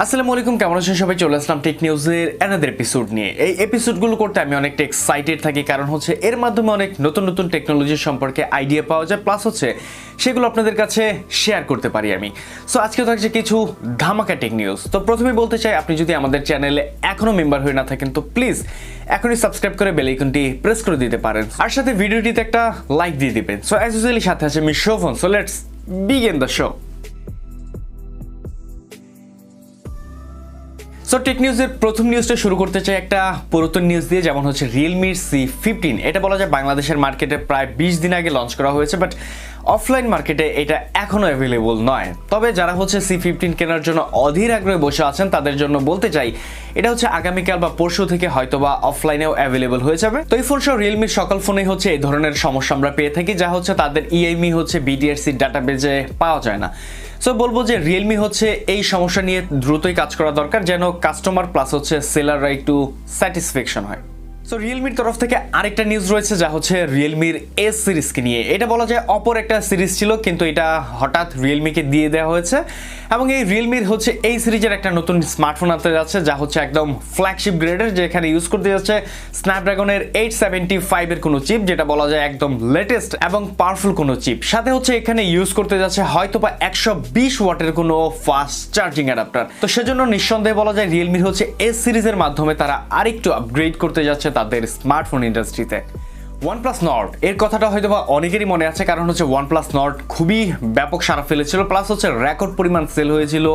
আসসালামু আলাইকুম, কেমন আছেন সবাই? চলে আসলাম টেক নিউজের অ্যানাদার এপিসোড নিয়ে। এই এপিসোডগুলো করতে আমি অনেকটা এক্সাইটেড থাকি, কারণ হচ্ছে এর মাধ্যমে অনেক নতুন নতুন টেকনোলজি সম্পর্কে আইডিয়া পাওয়া যায়, প্লাস হচ্ছে সেগুলো আপনাদের কাছে শেয়ার করতে পারি আমি। সো আজকে থাকছে কিছু ধামাকা টেক নিউজ। তো প্রথমে বলতে চাই, আপনি যদি আমাদের চ্যানেলে এখনও মেম্বার হয়ে না থাকেন তো প্লিজ এখনই সাবস্ক্রাইব করে বেল আইকনটি প্রেস করে দিতে পারেন, আর সাথে ভিডিওটিতে একটা লাইক দিয়ে দিবেন। সো অ্যাজ ইউজুয়ালি সাথে আছে আমি Shovan. So let's begin the show. So tech নিউজের প্রথম নিউজটা শুরু করতে চাই একটা পুরাতন নিউজ দিয়ে, যেমন হচ্ছে রিয়েলমির C15। এটা বলা যায় বাংলাদেশের মার্কেটে প্রায় 20 দিন আগে লঞ্চ করা হয়েছে, বাট অফলাইন মার্কেটে এটা এখনও অ্যাভেলেবল নয়। তবে যারা হচ্ছে C15 কেনার জন্য অধীর আগ্রহে বসে আছেন তাদের জন্য বলতে চাই, এটা হচ্ছে আগামীকাল বা পরশু থেকে হয়তোবা অফলাইনেও অ্যাভেলেবল হয়ে যাবে। তো এই ফোন সহ রিয়েলমির সকল ফোনেই হচ্ছে এই ধরনের সমস্যা আমরা পেয়ে থাকি, যা হচ্ছে তাদের ইএমই হচ্ছে BTRC ডাটাবেজে পাওয়া যায় না। সো বলবো যে রিয়েলমি হচ্ছে এই সমস্যা নিয়ে দ্রুতই কাজ করা দরকার, যেন কাস্টমার প্লাস হচ্ছে সেলাররা একটু স্যাটিসফ্যাকশন হয়। সো রিয়েলমির তরফ থেকে আরেকটা নিউজ রয়েছে, যা হচ্ছে রিয়েলমির এস সিরিজকে নিয়ে। এটা বলা যায় অপর একটা সিরিজ ছিল, কিন্তু এটা হঠাৎ রিয়েলমিকে দিয়ে দেওয়া হয়েছে, এবং এই রিয়েলমির হচ্ছে এই সিরিজের একটা নতুন স্মার্টফোন আনতে যাচ্ছে, যা হচ্ছে একদম ফ্ল্যাগশিপ গ্রেডের, যেখানে ইউজ করতে যাচ্ছে স্ন্যাপড্রাগনের 875 এর কোনো চিপ, যেটা বলা যায় একদম লেটেস্ট এবং পাওয়ারফুল কোনো চিপ। সাথে হচ্ছে এখানে ইউজ করতে যাচ্ছে হয়তোবা 120 ওয়াটের কোনো ফাস্ট চার্জিং অ্যাডাপ্টার। তো সেজন্য নিঃসন্দেহে বলা যায় রিয়েলমির হচ্ছে এস সিরিজের মাধ্যমে তারা আরেকটু আপগ্রেড করতে যাচ্ছে তাদের স্মার্টফোন ইন্ডাস্ট্রিতে। OnePlus Nord এর কথাটা হয়তোবা অনেকেরই মনে আছে, কারণ হচ্ছে OnePlus Nord খুবই ব্যাপক সাড়া ফেলেছিল, প্লাস হচ্ছে রেকর্ড পরিমাণ সেল হয়েছিল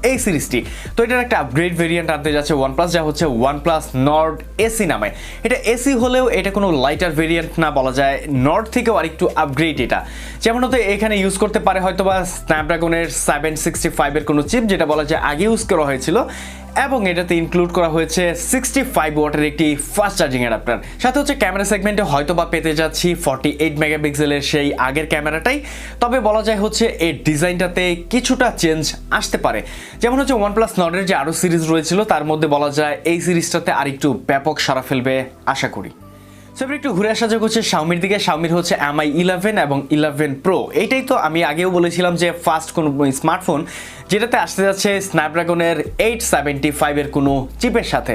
এই সিরিজটি। তো এটার একটা আপগ্রেড ভেরিয়েন্ট আনতে যাচ্ছে OnePlus, যা হচ্ছে OnePlus Nord AC নামে। এটা এসি হলেও এটা কোনো লাইটার ভেরিয়েন্ট না, বলা যায় Nord থেকেও আরেকটু আপগ্রেড এটা। যেমন হতে এখানে ইউজ করতে পারে হয়তোবা স্ন্যাপড্রাগনের 765 এর কোনো চিপ, যেটা বলা যায় আগে ইউজ করা হয়েছিল, এবং এটাতে ইনক্লুড করা হয়েছে 65 ওয়াটের একটি ফাস্ট চার্জিং অ্যাডাপ্টার। সাথে হচ্ছে ক্যামেরা সেগমেন্টে হয়তোবা পেতে যাচ্ছি 48 মেগাপিক্সেলের সেই আগের ক্যামেরাটাই, তবে বলা যায় হচ্ছে এই ডিজাইনটাতে কিছুটা চেঞ্জ আসতে পারে। যেমন হচ্ছে OnePlus Nord এর যে আরও সিরিজ রয়েছিল, তার মধ্যে বলা যায় এই সিরিজটাতে আরেকটু ব্যাপক সাড়া ফেলবে আশা করি। সেবার একটু ঘুরে আসা যাক হচ্ছে শাওমির দিকে। শাওমির হচ্ছে Mi 11 এবং 11 Pro। এইটাই তো আমি আগেও বলেছিলাম যে ফার্স্ট কোনো স্মার্টফোন যেটাতে আসতে যাচ্ছে স্ন্যাপড্রাগনের 875 এর কোনো চিপের সাথে।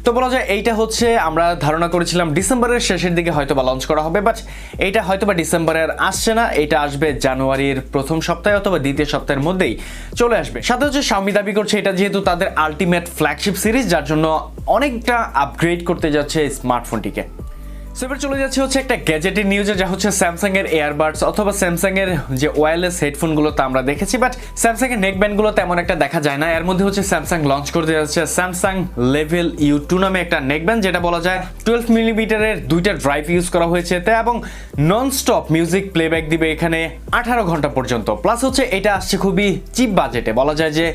তো বলা যায় এইটা হচ্ছে আমরা ধারণা করেছিলাম ডিসেম্বরের শেষের দিকে হয়তো বা লঞ্চ করা হবে, বাট এইটা হয়তো বা ডিসেম্বরের আসছে না, এটা আসবে জানুয়ারির প্রথম সপ্তাহে অথবা দ্বিতীয় সপ্তাহের মধ্যেই চলে আসবে। সাথে হচ্ছে শাওমি দাবি করছে এটা যেহেতু তাদের আলটিমেট ফ্ল্যাগশিপ সিরিজ, যার জন্য অনেকটা আপগ্রেড করতে যাচ্ছে স্মার্টফোনটিকে। এবার চলে যাচ্ছে হচ্ছে একটা গ্যাজেটের নিউজে, যা হচ্ছে স্যামসাং এর এয়ারবাডস অথবা স্যামসাং এর যে ওয়্যারলেস হেডফোনগুলো তা আমরা দেখেছি, বাট স্যামসাং এর নেকব্যান্ডগুলো তেমন একটা দেখা যায় না। এর মধ্যে হচ্ছে স্যামসাং লঞ্চ করতে যাচ্ছে স্যামসাং লেভেল U2 নামে একটা নেকব্যান্ড, যেটা বলা যায় 12 মিলিমিটারের দুইটা ড্রাইভ ইউজ করা হয়েছে এতে, এবং নন স্টপ মিউজিক প্লেব্যাক দিবে এখানে 18 ঘন্টা পর্যন্ত। প্লাস হচ্ছে এটা আসছে খুবই চিপ বাজেটে, বলা যায় যে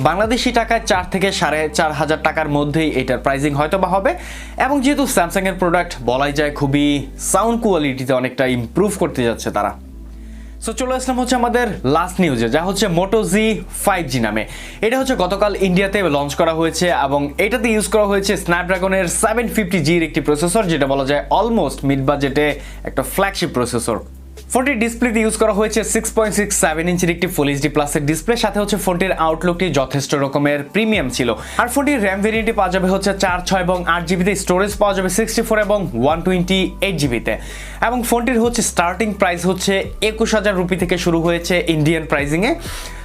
বাংলাদেশি টাকায় 4 থেকে 4,500 টাকার মধ্যেই এটার প্রাইসিং হয়তো বা হবে। এবং যেহেতু স্যামসাং এর প্রোডাক্ট বলাই যায় খুবই সাউন্ড কোয়ালিটিতে অনেকটা ইমপ্রুভ করতে যাচ্ছে তারা। সো চলে আসলাম হচ্ছে আমাদের লাস্ট নিউজে, যা হচ্ছে Moto Z 5G নামে। এটা হচ্ছে গতকাল ইন্ডিয়াতে লঞ্চ করা হয়েছে, এবং এটাতে ইউজ করা হয়েছে স্ন্যাপড্রাগনের 750G এর একটি প্রসেসর, যেটা বলা যায় অলমোস্ট মিড বাজেটে একটা ফ্ল্যাগশিপ প্রসেসর। ফোনটির ডিসপ্লেতে ইউজ করা হয়েছে 6.67 ইঞ্চির একটি ফুল এইচডি প্লাসের ডিসপ্লে। সাথে হচ্ছে ফোনটির আউটলুকটি যথেষ্ট রকমের প্রিমিয়াম ছিল। আর ফোনটির র্যাম ভেরিয়েন্টে পাওয়া যাবে হচ্ছে 4, 6 এবং 8 জিবিতে, স্টোরেজ পাওয়া যাবে 64 এবং 128 জিবিতে। এবং ফোনটির হচ্ছে স্টার্টিং প্রাইস হচ্ছে 21,000 রুপি থেকে শুরু হয়েছে ইন্ডিয়ান প্রাইজিংয়ে।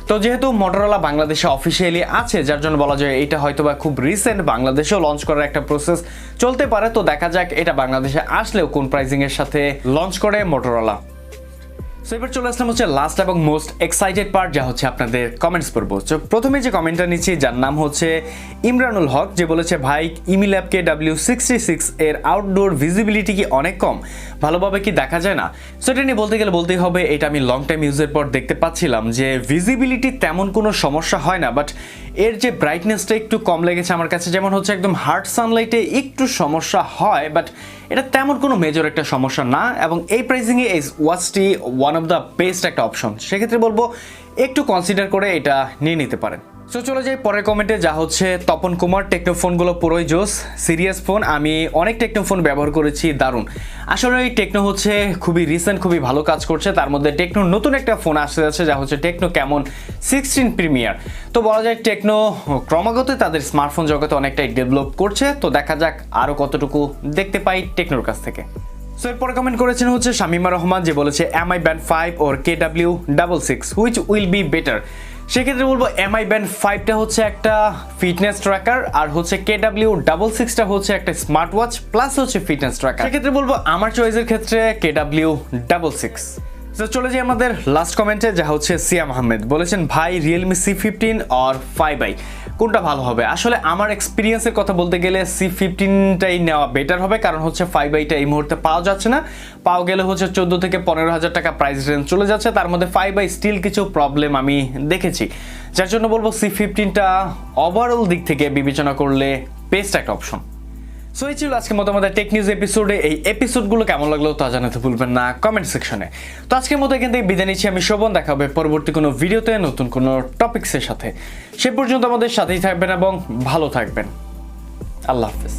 তো যেহেতু মোটরোলা বাংলাদেশে অফিসিয়ালি আছে, যার জন্য বলা যায় এটা হয়তোবা খুব রিসেন্ট বাংলাদেশেও লঞ্চ করার একটা প্রসেস চলতে পারে। তো দেখা যাক এটা বাংলাদেশে আসলেও কোন প্রাইজিং এর সাথে লঞ্চ করে মোটরোলা। সো এবার চলে আসলাম হচ্ছে লাস্ট এবং মোস্ট এক্সাইটেড পার্ট, যা হচ্ছে আপনাদের কমেন্টস পড়বো। তো প্রথমে যে কমেন্টটা নিচ্ছি, যার নাম হচ্ছে ইমরানুল হক, যে বলেছে ভাই ইমিল্যাব KW66 এর আউটডোর ভিজিবিলিটি কি অনেক কম, ভালোভাবে কি দেখা যায় না? সো এটা নিয়ে বলতে গেলে বলতেই হবে, এটা আমি লং টাইম ইউজের পর দেখতে পাচ্ছিলাম যে ভিজিবিলিটি তেমন কোনো সমস্যা হয় না, বাট এর যে ব্রাইটনেসটা একটু কম লেগেছে আমার কাছে। যেমন হচ্ছে একদম হার্ড সানলাইটে একটু সমস্যা হয়, বাট এটা তেমন কোনো মেজর একটা সমস্যা না। এবং এই প্রাইসিংয়ে এই ওয়াচটি ওয়ান অফ দ্য বেস্ট একটা অপশন। সেক্ষেত্রে বলবো একটু কনসিডার করে এটা নিয়ে নিতে পারেন। সো চলে যাই পরের কমেন্টে, যা হচ্ছে তপন কুমার, টেকনো ফোনগুলো পুরোই জোস, সিরিয়াস ফোন, আমি অনেক টেকনো ফোন ব্যবহার করেছি, দারুণ। আসলে এই টেকনো হচ্ছে খুবই রিসেন্ট, খুবই ভালো কাজ করছে। তার মধ্যে টেকনোর নতুন একটা ফোন আসতে যাচ্ছে, যা হচ্ছে টেকনো ক্যামন 16 প্রিমিয়ার। তো বলা যায় টেকনো ক্রমাগত তাদের স্মার্টফোন জগতে অনেকটাই ডেভেলপ করছে। তো দেখা যাক আরও কতটুকু দেখতে পাই টেকনোর কাছ থেকে। সো এরপরে কমেন্ট করেছেন হচ্ছে শামিমা রহমান, যে বলেছে MI Band 5 or KW66 which will be better. সেক্ষেত্রে বলবো MI Band 5টা হচ্ছে একটা ফিটনেস ট্র্যাকার, আর হচ্ছে KW66টা হচ্ছে একটা স্মার্ট ওয়াচ প্লাস হচ্ছে ফিটনেস ট্র্যাকার। সেক্ষেত্রে বলবো আমার চয়েসের ক্ষেত্রে KW66। তো চলে যাই আমাদের লাস্ট কমেন্টে, যা হচ্ছে সিয়াম আহমেদ, বলেছেন ভাই রিয়েলমি C15 আর 5i কোনটা ভালো হবে। আসলে আমার এক্সপিরিয়েন্সের কথা বলতে গেলে C15টাই নেওয়া বেটার হবে, কারণ হচ্ছে 5iটা এই মুহূর্তে পাওয়া যাচ্ছে না, পাওয়া গেলে হচ্ছে 14 থেকে 15,000 টাকা প্রাইস রেঞ্জ চলে যাচ্ছে। তার মধ্যে 5i স্টিল কিছু প্রবলেম আমি দেখেছি, যার জন্য বলবো C15টা ওভারঅল দিক থেকে বিবেচনা করলে বেস্ট একটা অপশন। সো এই ছিল আজকের মতো আমাদের টেক নিউজ এপিসোডে। এই এপিসোডগুলো কেমন লাগলো তা জানাতে ভুলবেন না কমেন্ট সেকশনে। তো আজকের মতো এখান থেকে বিদায় নিচ্ছি, আমি শোভন। দেখা হবে পরবর্তী কোনো ভিডিওতে নতুন কোনো টপিক্সের সাথে। সে পর্যন্ত আমাদের সাথেই থাকবেন এবং ভালো থাকবেন। আল্লাহ হাফেজ।